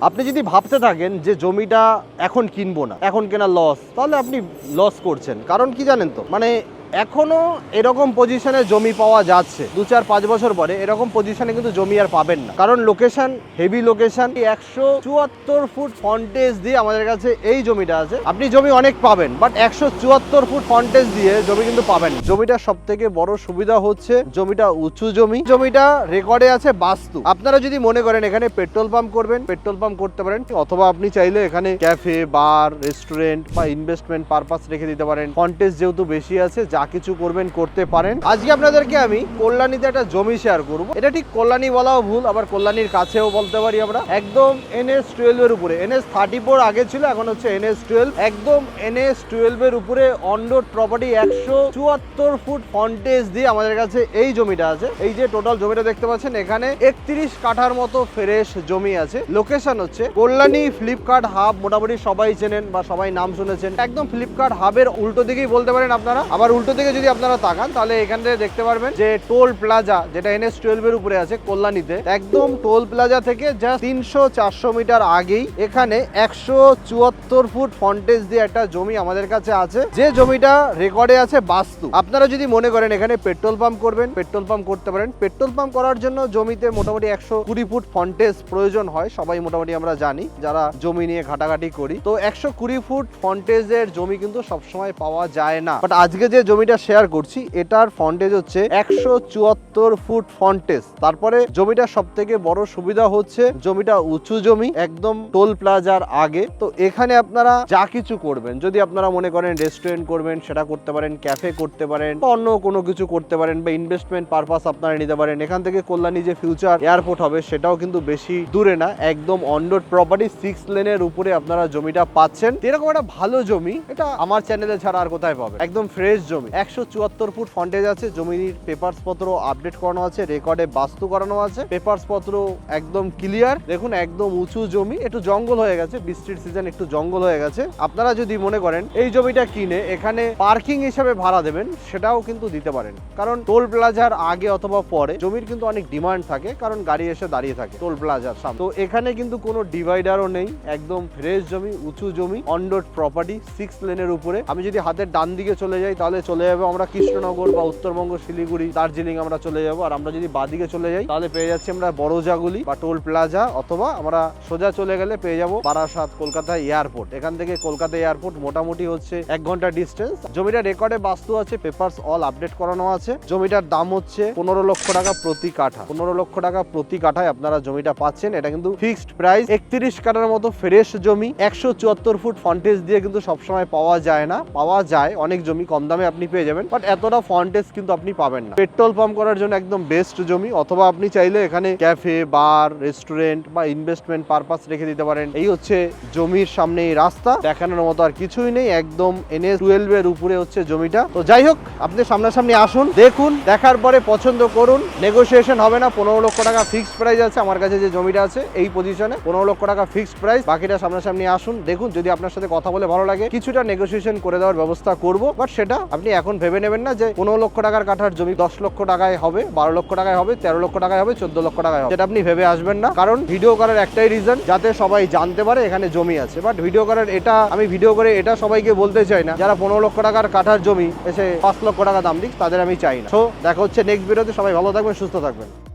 আপনি যদি ভাবতে থাকেন যে জমিটা এখন কিনবো না, এখন কেনা লস, তাহলে আপনি লস করছেন। কারণ কি জানেন তো, মানে এখনো এরকম পজিশনে জমি পাওয়া যাচ্ছে। 2-4-5 বছর পরে এরকম পজিশনে কিন্তু জমি আর পাবেন না, কারণ location heavy location. 174 foot frontage দিয়ে আমাদের কাছে এই জমিটা আছে। আপনি জমি অনেক পাবেন, বাট 174 ফুট ফ্রন্টেজ দিয়ে জমি কিন্তু পাবেন। জমিটার সব থেকে বড় সুবিধা হচ্ছে জমিটা উঁচু জমি, জমিটা রেকর্ডে আছে বাস্তু। আপনারা যদি মনে করেন এখানে পেট্রোল পাম্প করবেন, পেট্রোল পাম্প করতে পারেন, অথবা আপনি চাইলে এখানে ক্যাফে, বার, রেস্টুরেন্ট বা ইনভেস্টমেন্ট পারপাস রেখে দিতে পারেন। ফ্রন্টেজ যেহেতু বেশি আছে, যা কিছু করবেন করতে পারেন। আজকে আপনাদেরকে আমি কল্যাণীতে একটা জমি শেয়ার করব। এটা ঠিক কল্যাণী বলাও ভুল, আবার কল্যাণীর কাছেও বলতে পারি আমরা। একদম NH-12 এর উপরে। NH-34 আগে ছিল, এখন হচ্ছে NH-12। একদম NH-12 এর উপরে on road property, 174 foot frontage দিয়ে আমাদের কাছে এই জমিটা আছে। এই যে টোটাল জমিটা দেখতে পাচ্ছেন, এখানে 31 কাঠার মতো ফ্রেশ জমি আছে। লোকেশন হচ্ছে কল্যাণী ফ্লিপকার্ট হাব। মোটামুটি সবাই চেনেন বা সবাই নাম শুনেছেন। একদম ফ্লিপকার্ট হাবের উল্টো দিকেই বলতে পারেন আপনারা। আবার উল্টো দিকে যদি আপনারা তাকান, তাহলে এখান থেকে দেখতে পারবেন যে টোল প্লাজা, যেটা NH-12 এর উপরে আছে কল্যাণীতে, একদম টোল প্লাজা থেকে জাস্ট 300-400 মিটার আগেই এখানে 174 ফুট ফ্রন্টেজ দিয়ে একটা জমি আমাদের কাছে আছে, যে জমিটা রেকর্ডে আছে বাস্তু। আপনারা যদি মনে করেন এখানে পেট্রোল পাম্প করবেন, পেট্রোল পাম্প করতে পারেন। পেট্রোল পাম্প করার জন্য জমিতে মোটামুটি 120 ফুট ফ্রন্টেজ প্রয়োজন হয়, সবাই মোটামুটি আমরা জানি যারা জমি নিয়ে ঘাটাঘাটি করি। তো 120 ফুট ফ্রন্টেজের জমি কিন্তু সবসময় পাওয়া যায় না। বাট আজকে যে জমিটা শেয়ার করছি, এটার ফ্রন্টেজ হচ্ছে 174 ফুট ফ্রন্টেজ। তারপরে জমিটার সব থেকে বড় সুবিধা হচ্ছে জমিটা উঁচু জমি, একদম টোল প্লাজার আগে। তো এখানে আপনারা যা কিছু করবেন, যদি আপনারা মনে করেন রেস্টুরেন্ট করবেন, সেটা করতে পারেন, ক্যাফে করতে পারেন, অন্য কোনো কিছু করতে পারেন, বা ইনভেস্টমেন্ট পারপাস আপনারা নিতে পারেন। এখান থেকে কল্যাণী যে ফিউচার এয়ারপোর্ট হবে, সেটাও কিন্তু বেশি দূরে না, একদম অন রোড প্রপার্টি, 6 লেনের উপরে আপনারা জমিটা পাচ্ছেন। এরকম একটা ভালো জমি এটা আমার চ্যানেলে ছাড়া আর কোথায় পাবে। একদম ফ্রেশ জমি, 174 ফুট ফ্রন্টেজ আছে। জমির পেপারস পত্র আপডেট করানো আছে, রেকর্ডে বাস্তু করানো আছে, পেপারস পত্র একদম ক্লিয়ার। দেখুন একদম উঁচু জমি, একটু জঙ্গল হয়ে গেছে, বৃষ্টির সিজন একটু জঙ্গল হয়ে গেছে। আপনারা যদি মনে করেন এই জমিটা কিনে এখানে পার্কিং হিসেবে ভাড়া দেবেন, সেটাও কিন্তু দিতে পারেন। কারণ টোল প্লাজার আগে অথবা পরে জমির কিন্তু অনেক ডিমান্ড থাকে, কারণ গাড়ি এসে দাঁড়িয়ে থাকে টোল প্লাজার সামনে। তো এখানে কিন্তু কোনো ডিভাইডারও নেই, একদম ফ্রেশ জমি, উঁচু জমি, অন রোড প্রপার্টি, 6 লেনের উপরে। আমি যদি হাতের ডান দিকে চলে যাই, তাহলে চলে যাবো আমরা কৃষ্ণনগর বা উত্তরবঙ্গ, শিলিগুড়ি, দার্জিলিং আমরা চলে যাবো। আর আমরা যদি বাদিকে চলে যাই, তাহলে পেয়ে যাচ্ছি আমরা বড়জাগুলি বা টোল প্লাজা, অথবা আমরা সোজা চলে গেলে পেয়ে যাবো বারাসাত, কলকাতা এয়ারপোর্ট। এখান থেকে কলকাতা এয়ারপোর্ট মোটামুটি হচ্ছে 1 ঘন্টা ডিস্টেন্স। জমিটা রেকর্ডে বাস্তু আছে, পেপারস অল আপডেট করানো আছে। জমিটার দাম হচ্ছে 15 লক্ষ টাকা প্রতি কাঠা। 15 লক্ষ টাকা প্রতি কাঠায় আপনারা জমিটা পাচ্ছেন। এটা কিন্তু ফিক্সড প্রাইস। 31 কাঠার মতো ফ্রেশ জমি, 174 ফুট ফ্রন্টেজ দিয়ে কিন্তু সবসময় পাওয়া যায় না। পাওয়া যায় অনেক জমি, কম দামে আপনি পেয়ে যাবেন, বাট এতটা ফ্রন্টেজ কিন্তু আপনি পাবেন না। পেট্রোল পাম্প করার জন্য একদম বেস্ট জমি, অথবা আপনি চাইলে এখানে ক্যাফে, বার, রেস্টুরেন্ট বা ইনভেস্টমেন্ট পারপাস রেখে দিতে পারেন। এই হচ্ছে জমির সামনে এই রাস্তা, দেখানোর মতো আর কিছুই নেই। একদম NH-12 এর উপরে হচ্ছে জমিটা। তো যাই হোক, আপনি সামনাসামনি আসুন, দেখুন, দেখার পরে পছন্দ করুন। নেগোসিয়েশন হবে না। 15 লক্ষ টাকা ফিক্সড প্রাইস আছে আমার কাছে যে জমিটা আছে এই পজিশনে, 15 লক্ষ টাকা ফিক্সড প্রাইস। বাকিটা সামনাসামনি আসুন, দেখুন। যদি আপনার সাথে কথা বলে ভালো লাগে, কিছুটা নেগোসিয়েশন করে দেওয়ার ব্যবস্থা করব, বাট সেটা আপনি এখন ভেবে নেবেন না যে 15 লক্ষ টাকার কাঠার জমি 10 লক্ষ টাকায় হবে, 12 লক্ষ টাকায় হবে, 13 লক্ষ টাকায় হবে, 14 লক্ষ টাকায় হবে। সেটা আপনি ভেবে আসবেন না, কারণ ভিডিও করার একটাই রিজন, যাতে সবাই জানতে পারে এখানে জমি আছে। বাট ভিডিও করার আমি ভিডিও করে এটা সবাইকে বলতে চাই না, যারা 15 লক্ষ টাকার কাঠার জমি এসে 5 লক্ষ টাকা দাম দিক, তাদের আমি চাই না। তো দেখা হচ্ছে নেক্সট ভিডিওতে। সবাই ভালো থাকবেন, সুস্থ থাকবেন।